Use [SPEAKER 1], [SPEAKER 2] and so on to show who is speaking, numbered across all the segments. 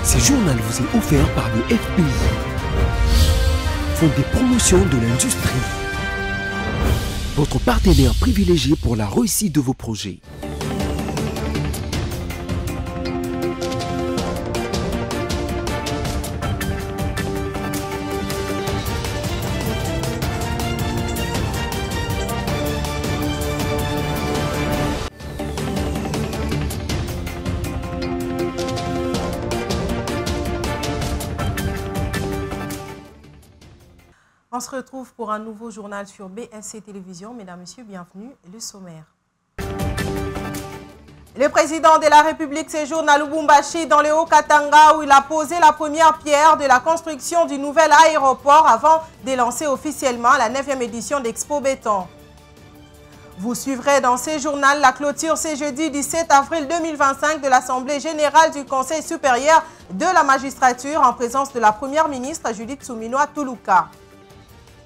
[SPEAKER 1] Ce journal vous est offert par le FPI, Fonds de promotion de l'industrie, votre partenaire privilégié pour la réussite de vos projets.
[SPEAKER 2] On se retrouve pour un nouveau journal sur BSC Télévision. Mesdames, Messieurs, bienvenue. Le sommaire. Le président de la République séjourne à Lubumbashi dans le Haut-Katanga où il a posé la première pierre de la construction du nouvel aéroport avant de lancer officiellement la 9e édition d'Expo Béton. Vous suivrez dans ce journal la clôture ce jeudi 17 avril 2025 de l'Assemblée générale du Conseil supérieur de la magistrature en présence de la première ministre Judith Suminwa Tuluka.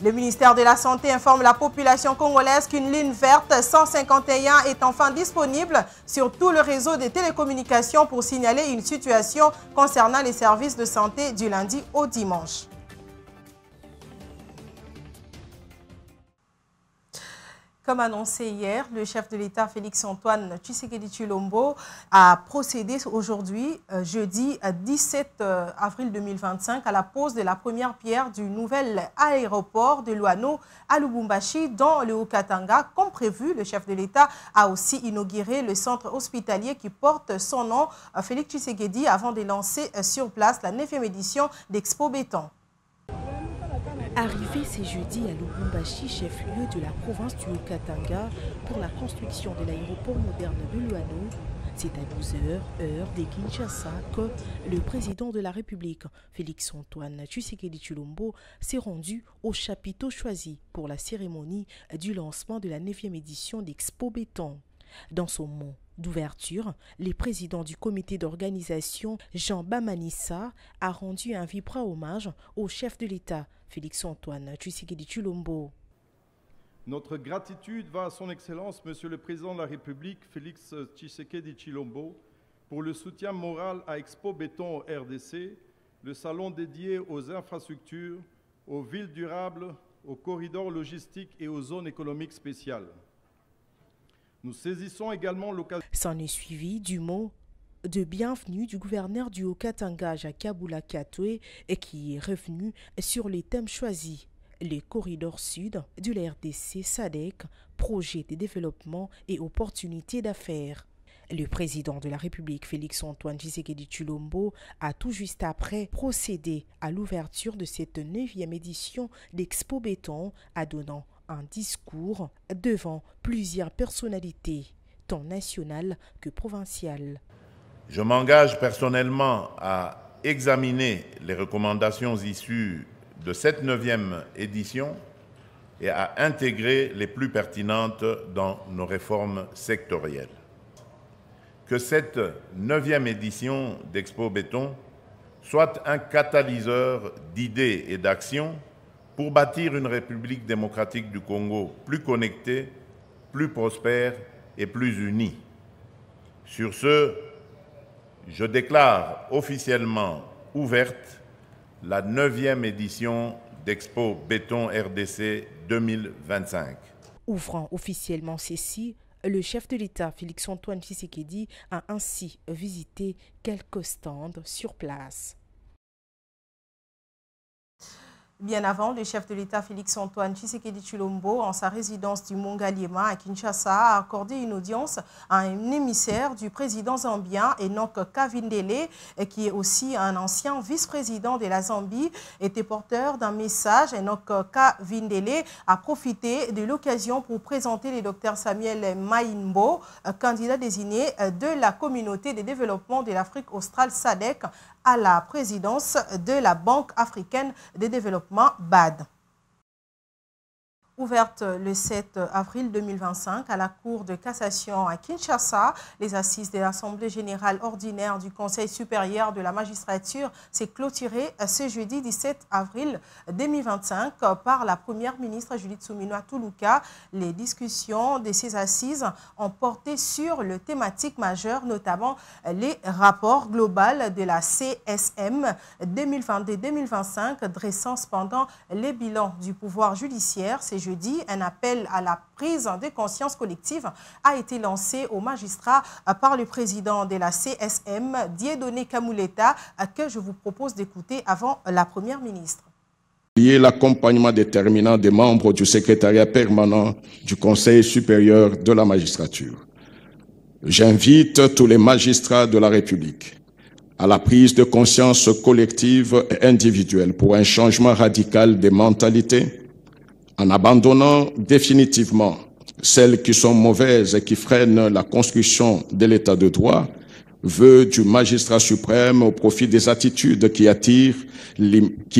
[SPEAKER 2] Le ministère de la Santé informe la population congolaise qu'une ligne verte 151 est enfin disponible sur tout le réseau des télécommunications pour signaler une situation concernant les services de santé du lundi au dimanche. Comme annoncé hier, le chef de l'État Félix-Antoine Tshisekedi Tshilombo a procédé aujourd'hui, jeudi 17 avril 2025, à la pose de la première pierre du nouvel aéroport de Luano à Lubumbashi dans le Haut-Katanga. Comme prévu, le chef de l'État a aussi inauguré le centre hospitalier qui porte son nom, Félix Tshisekedi, avant de lancer sur place la 9e édition d'Expo Béton.
[SPEAKER 3] Arrivé ce jeudi à Lubumbashi, chef-lieu de la province du Haut-Katanga, pour la construction de l'aéroport moderne de Luano, c'est à 12h, heure de Kinshasa, que le président de la République, Félix-Antoine Tshisekedi Tshilombo, s'est rendu au chapiteau choisi pour la cérémonie du lancement de la 9e édition d'Expo Béton. Dans son mot d'ouverture, le président du comité d'organisation, Jean Bamanissa, a rendu un vibrant hommage au chef de l'État, Félix-Antoine Tshisekedi Tshilombo.
[SPEAKER 4] Notre gratitude va à son Excellence, Monsieur le Président de la République, Félix Tshisekedi Tshilombo, pour le soutien moral à Expo Béton au RDC, le salon dédié aux infrastructures, aux villes durables, aux corridors logistiques et aux zones économiques spéciales. Nous saisissons également l'occasion.
[SPEAKER 3] S'en est suivi du mot de bienvenue du gouverneur du Haut-Katanga, Jakabula Katwe, et qui est revenu sur les thèmes choisis. Les corridors sud de la RDC, SADC, projets de développement et opportunités d'affaires. Le président de la République, Félix-Antoine Tshisekedi Tshilombo, a tout juste après procédé à l'ouverture de cette 9e édition d'Expo Béton, adonnant un discours devant plusieurs personnalités, tant nationales que provinciales.
[SPEAKER 5] Je m'engage personnellement à examiner les recommandations issues de cette 9e édition et à intégrer les plus pertinentes dans nos réformes sectorielles. Que cette 9e édition d'Expo Béton soit un catalyseur d'idées et d'actions pour bâtir une République démocratique du Congo plus connectée, plus prospère et plus unie. Sur ce, je déclare officiellement ouverte la 9e édition d'Expo Béton RDC 2025.
[SPEAKER 3] Ouvrant officiellement ceci, le chef de l'État, Félix-Antoine Tshisekedi, a ainsi visité quelques stands sur place.
[SPEAKER 2] Bien avant, le chef de l'État Félix-Antoine Tshisekedi Tshilombo, en sa résidence du Mongaliema à Kinshasa, a accordé une audience à un émissaire du président zambien, Enoch Kavindele, qui est aussi un ancien vice-président de la Zambie, était porteur d'un message. Enoch Kavindele a profité de l'occasion pour présenter le docteur Samuel Maïmbo, candidat désigné de la communauté de développement de l'Afrique australe SADC, à la présidence de la Banque africaine de développement BAD. Ouverte le 7 avril 2025 à la Cour de cassation à Kinshasa, les assises de l'Assemblée générale ordinaire du Conseil supérieur de la magistrature s'est clôturée ce jeudi 17 avril 2025 par la première ministre Judith Suminwa Tuluka. Les discussions de ces assises ont porté sur le thématique majeure, notamment les rapports globaux de la CSM 2022-2025, dressant cependant les bilans du pouvoir judiciaire. Jeudi, un appel à la prise de conscience collective a été lancé aux magistrats par le président de la CSM, Dieudonné Kamuleta, que je vous propose d'écouter avant la première ministre.
[SPEAKER 6] L'accompagnement déterminant des membres du secrétariat permanent du Conseil supérieur de la magistrature. J'invite tous les magistrats de la République à la prise de conscience collective et individuelle pour un changement radical des mentalités, en abandonnant définitivement celles qui sont mauvaises et qui freinent la construction de l'état de droit, vœux du magistrat suprême au profit des attitudes qui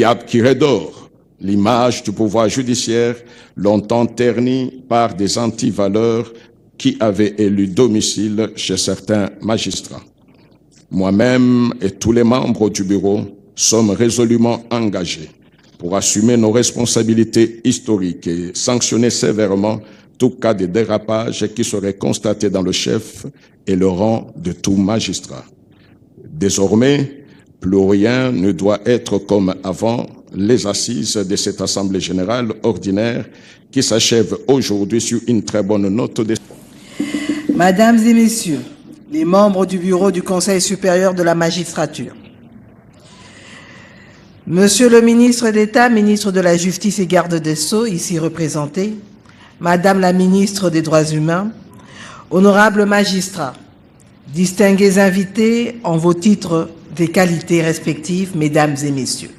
[SPEAKER 6] redorent l'image du pouvoir judiciaire, longtemps ternie par des antivaleurs qui avaient élu domicile chez certains magistrats. Moi-même et tous les membres du bureau sommes résolument engagés pour assumer nos responsabilités historiques et sanctionner sévèrement tout cas de dérapage qui serait constaté dans le chef et le rang de tout magistrat. Désormais, plus rien ne doit être comme avant les assises de cette Assemblée générale ordinaire qui s'achève aujourd'hui sur une très bonne note d'espoir.
[SPEAKER 7] Mesdames et Messieurs, les membres du bureau du Conseil supérieur de la magistrature, Monsieur le ministre d'État, ministre de la Justice et garde des Sceaux, ici représenté, Madame la ministre des Droits humains, honorables magistrats, distingués invités en vos titres des qualités respectives, Mesdames et Messieurs.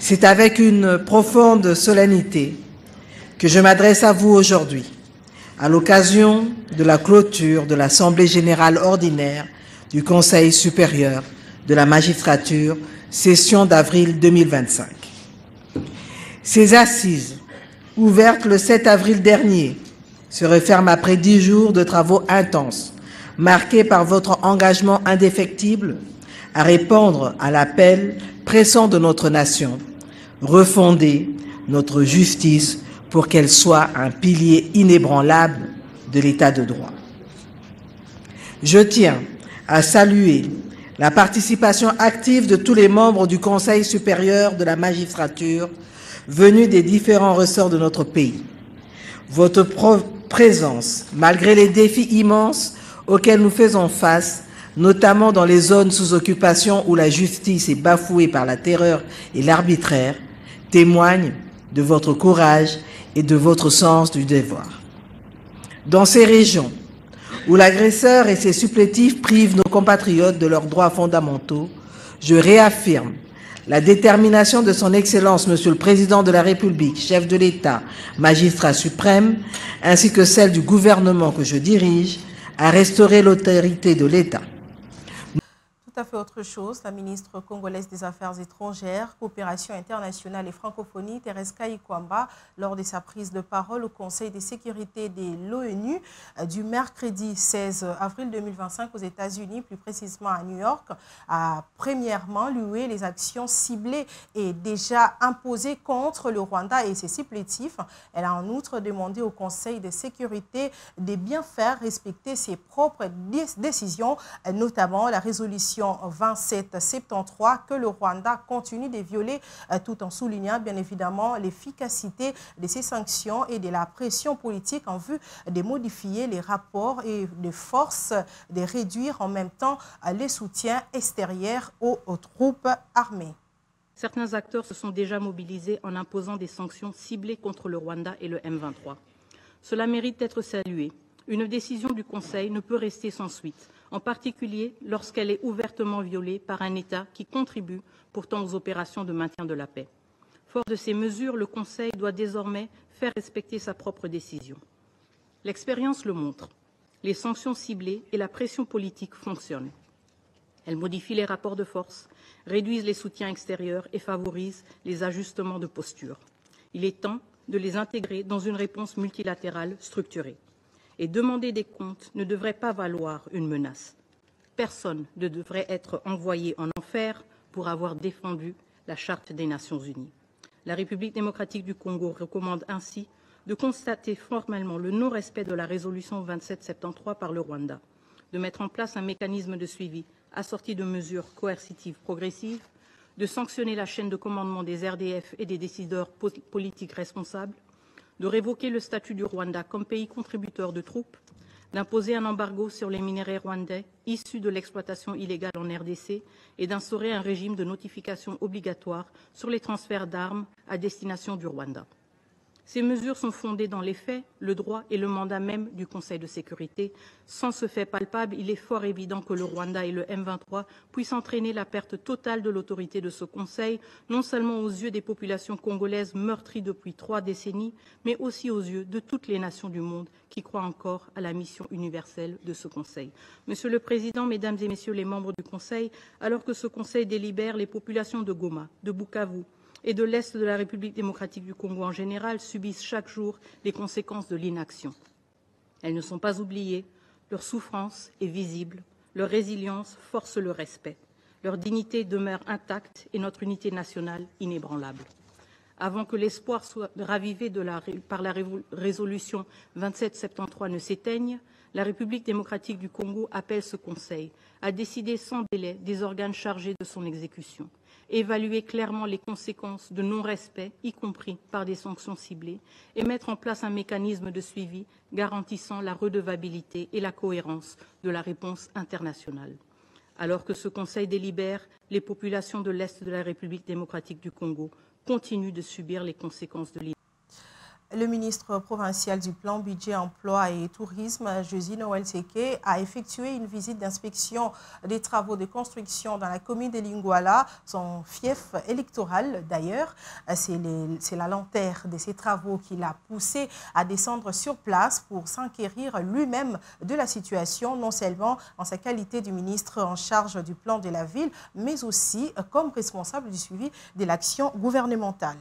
[SPEAKER 7] C'est avec une profonde solennité que je m'adresse à vous aujourd'hui, à l'occasion de la clôture de l'Assemblée générale ordinaire du Conseil supérieur de la magistrature, session d'avril 2025. Ces assises, ouvertes le 7 avril dernier, se referment après 10 jours de travaux intenses, marqués par votre engagement indéfectible à répondre à l'appel pressant de notre nation, refonder notre justice pour qu'elle soit un pilier inébranlable de l'état de droit. Je tiens à saluer la participation active de tous les membres du Conseil supérieur de la magistrature venus des différents ressorts de notre pays. Votre présence, malgré les défis immenses auxquels nous faisons face, notamment dans les zones sous occupation où la justice est bafouée par la terreur et l'arbitraire, témoigne de votre courage et de votre sens du devoir. Dans ces régions où l'agresseur et ses supplétifs privent nos compatriotes de leurs droits fondamentaux, je réaffirme la détermination de son Excellence, Monsieur le Président de la République, chef de l'État, magistrat suprême, ainsi que celle du gouvernement que je dirige, à restaurer l'autorité de l'État.
[SPEAKER 2] Tout à fait autre chose, la ministre congolaise des Affaires étrangères, coopération internationale et francophonie, Thérèse Kayikwamba, lors de sa prise de parole au Conseil de sécurité de l'ONU du mercredi 16 avril 2025 aux États-Unis, plus précisément à New York, a premièrement loué les actions ciblées et déjà imposées contre le Rwanda et ses supplétifs. Elle a en outre demandé au Conseil de sécurité de bien faire respecter ses propres décisions, notamment la résolution 2773 que le Rwanda continue de violer, tout en soulignant bien évidemment l'efficacité de ces sanctions et de la pression politique en vue de modifier les rapports et de force, de réduire en même temps les soutiens extérieurs aux troupes armées.
[SPEAKER 8] Certains acteurs se sont déjà mobilisés en imposant des sanctions ciblées contre le Rwanda et le M23. Cela mérite d'être salué. Une décision du Conseil ne peut rester sans suite, en particulier lorsqu'elle est ouvertement violée par un État qui contribue pourtant aux opérations de maintien de la paix. Fort de ces mesures, le Conseil doit désormais faire respecter sa propre décision. L'expérience le montre. Les sanctions ciblées et la pression politique fonctionnent. Elles modifient les rapports de force, réduisent les soutiens extérieurs et favorisent les ajustements de posture. Il est temps de les intégrer dans une réponse multilatérale structurée. Et demander des comptes ne devrait pas valoir une menace. Personne ne devrait être envoyé en enfer pour avoir défendu la Charte des Nations Unies. La République démocratique du Congo recommande ainsi de constater formellement le non-respect de la résolution 2773 par le Rwanda, de mettre en place un mécanisme de suivi assorti de mesures coercitives progressives, de sanctionner la chaîne de commandement des RDF et des décideurs politiques responsables, de révoquer le statut du Rwanda comme pays contributeur de troupes, d'imposer un embargo sur les minerais rwandais issus de l'exploitation illégale en RDC et d'instaurer un régime de notification obligatoire sur les transferts d'armes à destination du Rwanda. Ces mesures sont fondées dans les faits, le droit et le mandat même du Conseil de sécurité. Sans ce fait palpable, il est fort évident que le Rwanda et le M23 puissent entraîner la perte totale de l'autorité de ce Conseil, non seulement aux yeux des populations congolaises meurtries depuis 3 décennies, mais aussi aux yeux de toutes les nations du monde qui croient encore à la mission universelle de ce Conseil. Monsieur le Président, Mesdames et Messieurs les membres du Conseil, alors que ce Conseil délibère, les populations de Goma, de Bukavu, et de l'Est de la République démocratique du Congo en général subissent chaque jour les conséquences de l'inaction. Elles ne sont pas oubliées, leur souffrance est visible, leur résilience force le respect, leur dignité demeure intacte et notre unité nationale inébranlable. Avant que l'espoir soit ravivé par la résolution 2773 ne s'éteigne, la République démocratique du Congo appelle ce Conseil à décider sans délai des organes chargés de son exécution, évaluer clairement les conséquences de non-respect, y compris par des sanctions ciblées, et mettre en place un mécanisme de suivi garantissant la redevabilité et la cohérence de la réponse internationale. Alors que ce Conseil délibère, les populations de l'Est de la République démocratique du Congo continuent de subir les conséquences de l'inaction.
[SPEAKER 2] Le ministre provincial du Plan Budget, Emploi et Tourisme, Josie Noël Seke, a effectué une visite d'inspection des travaux de construction dans la commune de Lingouala, son fief électoral d'ailleurs. C'est la lenteur de ces travaux qui l'a poussé à descendre sur place pour s'enquérir lui-même de la situation, non seulement en sa qualité de ministre en charge du plan de la ville, mais aussi comme responsable du suivi de l'action gouvernementale.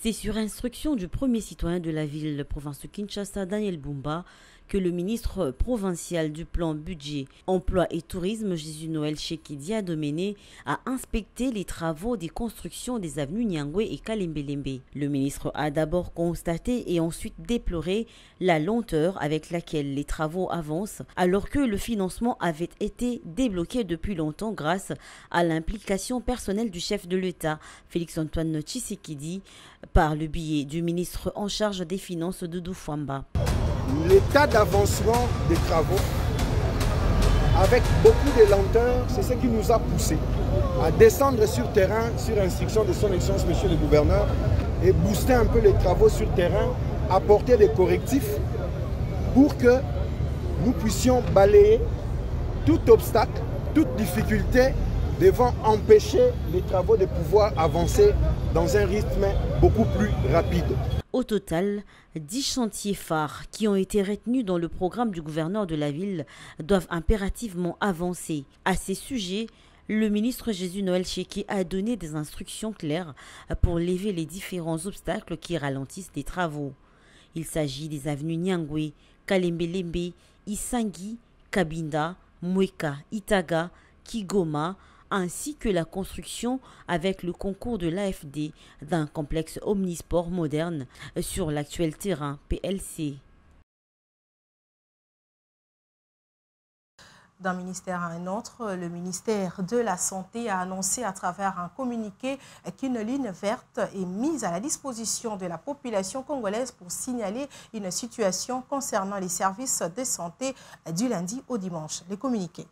[SPEAKER 9] C'est sur instruction du premier citoyen de la ville, province de Kinshasa, Daniel Bumba, que le ministre provincial du plan budget, emploi et tourisme, Jésus Noël Tshekedi Adomene, a inspecté les travaux des constructions des avenues Nyangwe et Kalembelembe. Le ministre a d'abord constaté et ensuite déploré la lenteur avec laquelle les travaux avancent, alors que le financement avait été débloqué depuis longtemps grâce à l'implication personnelle du chef de l'État, Félix-Antoine Tshisekedi, par le biais du ministre en charge des Finances, Doudou Fwamba.
[SPEAKER 10] L'état d'avancement des travaux, avec beaucoup de lenteur, c'est ce qui nous a poussé à descendre sur terrain, sur instruction de son Excellence, Monsieur le Gouverneur, et booster un peu les travaux sur terrain, apporter des correctifs pour que nous puissions balayer tout obstacle, toute difficulté devant empêcher les travaux de pouvoir avancer dans un rythme beaucoup plus rapide.
[SPEAKER 9] Au total, 10 chantiers phares qui ont été retenus dans le programme du gouverneur de la ville doivent impérativement avancer. À ces sujets, le ministre Jésus Noël Tshekedi a donné des instructions claires pour lever les différents obstacles qui ralentissent les travaux. Il s'agit des avenues Nyangwe, Kalembelembe, Isangi, Kabinda, Mweka, Itaga, Kigoma, ainsi que la construction avec le concours de l'AFD d'un complexe omnisport moderne sur l'actuel terrain PLC.
[SPEAKER 2] D'un ministère à un autre, le ministère de la Santé a annoncé à travers un communiqué qu'une ligne verte est mise à la disposition de la population congolaise pour signaler une situation concernant les services de santé du lundi au dimanche. Les communiqués.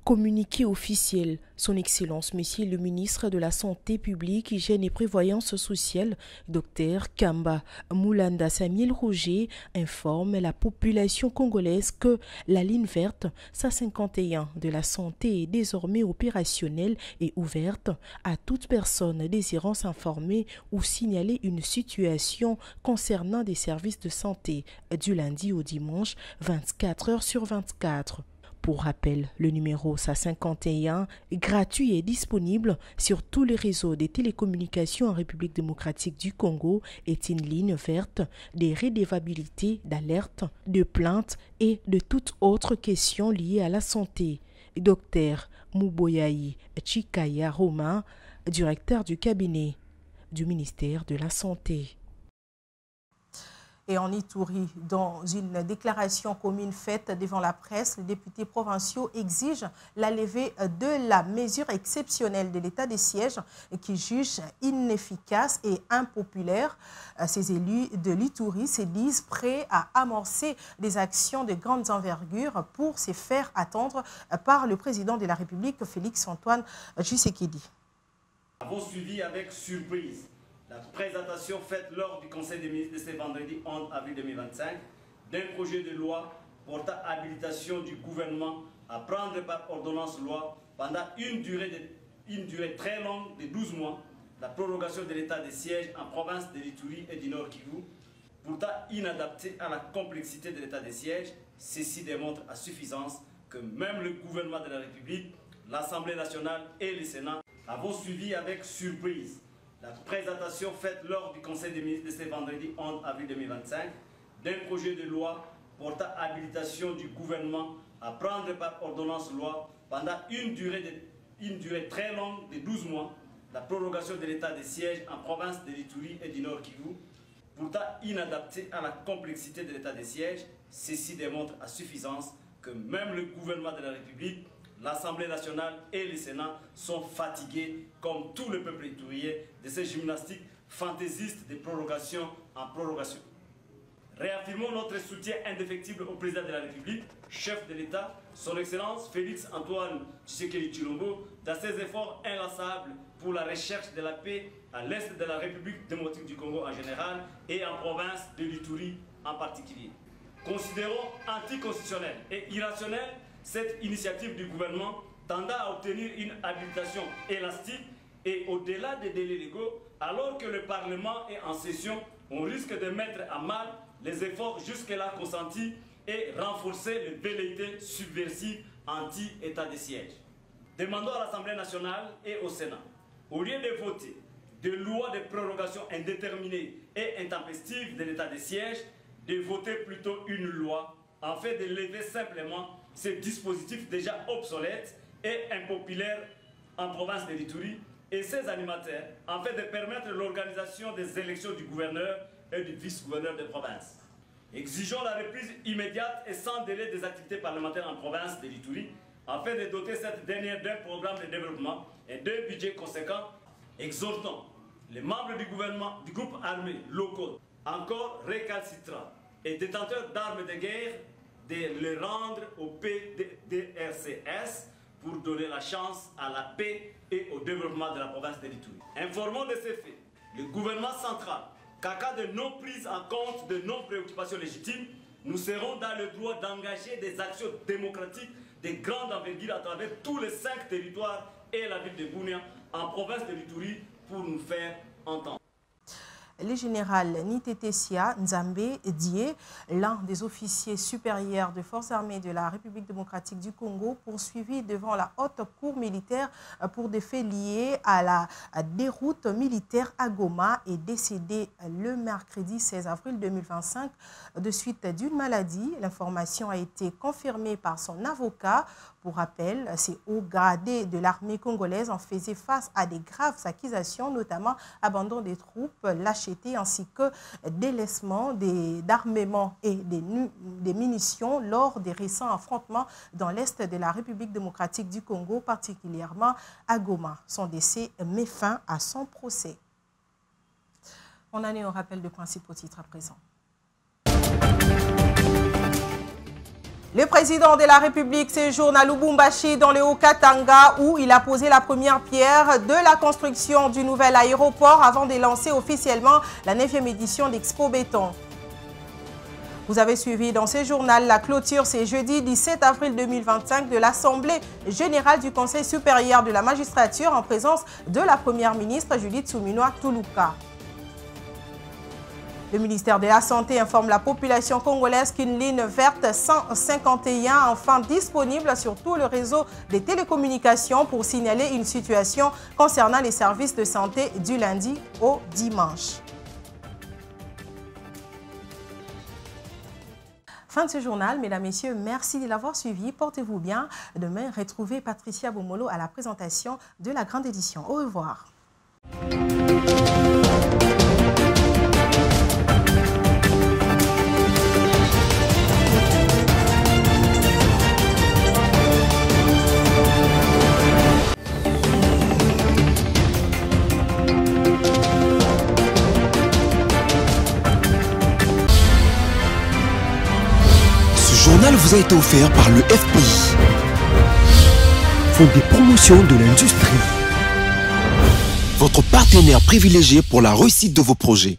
[SPEAKER 3] Communiqué officiel, Son Excellence, Monsieur le ministre de la Santé publique, Hygiène et Prévoyance sociale, Dr Kamba Moulanda Samuel Roger, informe la population congolaise que la ligne verte, SA51 de la santé est désormais opérationnelle et ouverte à toute personne désirant s'informer ou signaler une situation concernant des services de santé du lundi au dimanche, 24 heures sur 24. Pour rappel, le numéro SA51 est gratuit et disponible sur tous les réseaux des télécommunications en République démocratique du Congo, est une ligne verte des redevabilités, d'alertes, de plaintes et de toute autre question liée à la santé. Dr Muboyayi Chikaya Romain, directeur du cabinet du ministère de la Santé.
[SPEAKER 2] Et en Ituri, dans une déclaration commune faite devant la presse, les députés provinciaux exigent la levée de la mesure exceptionnelle de l'état de siège qui jugent inefficace et impopulaire. Ces élus de l'Ituri se disent prêts à amorcer des actions de grande envergure pour se faire attendre par le président de la République, Félix-Antoine Tshisekedi.
[SPEAKER 11] Nous avons suivi avec surprise la présentation faite lors du Conseil des ministres de ce vendredi 11 avril 2025 d'un projet de loi portant habilitation du gouvernement à prendre par ordonnance loi pendant une durée très longue de 12 mois la prorogation de l'état de siège en province de l'Ituri et du Nord Kivu, pourtant inadapté à la complexité de l'état de siège. Ceci démontre à suffisance que même le gouvernement de la République, l'Assemblée nationale et le Sénat avons suivi avec surprise la présentation faite lors du Conseil des ministres de ce vendredi 11 avril 2025 d'un projet de loi portant habilitation du gouvernement à prendre par ordonnance loi pendant une durée très longue de 12 mois la prorogation de l'état de siège en province de l'Ituri et du Nord Kivu, pourtant inadapté à la complexité de l'état de siège. Ceci démontre à suffisance que même le gouvernement de la République, l'Assemblée nationale et le Sénat sont fatigués, comme tout le peuple iturien, de ces gymnastiques fantaisistes de prorogation en prorogation. Réaffirmons notre soutien indéfectible au président de la République, chef de l'État, son Excellence Félix-Antoine Tshisekedi Tshilombo, dans ses efforts inlassables pour la recherche de la paix à l'est de la République démocratique du Congo en général et en province de l'Ituri en particulier. Considérons anticonstitutionnelle et irrationnelle cette initiative du gouvernement tendant à obtenir une habilitation élastique et au-delà des délais légaux, alors que le Parlement est en session, on risque de mettre à mal les efforts jusque-là consentis et renforcer les velléités subversives anti-état de siège. Demandons à l'Assemblée nationale et au Sénat, au lieu de voter des lois de prorogation indéterminée et intempestive de l'état de siège, de voter plutôt une loi en fait de lever simplement ces dispositifs déjà obsolètes et impopulaires en province de l'Ituri et ses animateurs, en fait de permettre l'organisation des élections du gouverneur et du vice-gouverneur de province. Exigeons la reprise immédiate et sans délai des activités parlementaires en province de l'Ituri, afin de doter cette dernière d'un programme de développement et d'un budget conséquent. Exhortons les membres du gouvernement, du groupe armé locaux, encore récalcitrants et détenteurs d'armes de guerre, de les rendre au PDRCS pour donner la chance à la paix et au développement de la province de l'Ituri. Informons de ces faits le gouvernement central qu'en cas de non-prise en compte de nos préoccupations légitimes, nous serons dans le droit d'engager des actions démocratiques de grande envergure à travers tous les 5 territoires et la ville de Bunia en province de l'Ituri pour nous faire entendre.
[SPEAKER 2] Le général Nitetesia Nzambe Dié, l'un des officiers supérieurs des forces armées de la République démocratique du Congo, poursuivi devant la haute cour militaire pour des faits liés à la déroute militaire à Goma, est décédé le mercredi 16 avril 2025 de suite d'une maladie. L'information a été confirmée par son avocat. Pour rappel, ces hauts gradés de l'armée congolaise en faisaient face à des graves accusations, notamment abandon des troupes, lâcheté ainsi que délaissement d'armements et des munitions lors des récents affrontements dans l'est de la République démocratique du Congo, particulièrement à Goma. Son décès met fin à son procès. On en est au rappel de principaux titres à présent. Le président de la République séjourne à Lubumbashi dans le Haut-Katanga où il a posé la première pierre de la construction du nouvel aéroport avant de lancer officiellement la 9e édition d'Expo Béton. Vous avez suivi dans ce journal la clôture ce jeudi 17 avril 2025 de l'Assemblée générale du Conseil supérieur de la magistrature en présence de la première ministre Judith Suminwa Tuluka. Le ministère de la Santé informe la population congolaise qu'une ligne verte 151 enfin disponible sur tout le réseau des télécommunications pour signaler une situation concernant les services de santé du lundi au dimanche. Fin de ce journal, mesdames, messieurs, merci de l'avoir suivi. Portez-vous bien. Demain, retrouvez Patricia Bomolo à la présentation de la grande édition. Au revoir.
[SPEAKER 1] Ce journal vous a été offert par le FPI, Fonds de promotion de l'industrie, votre partenaire privilégié pour la réussite de vos projets.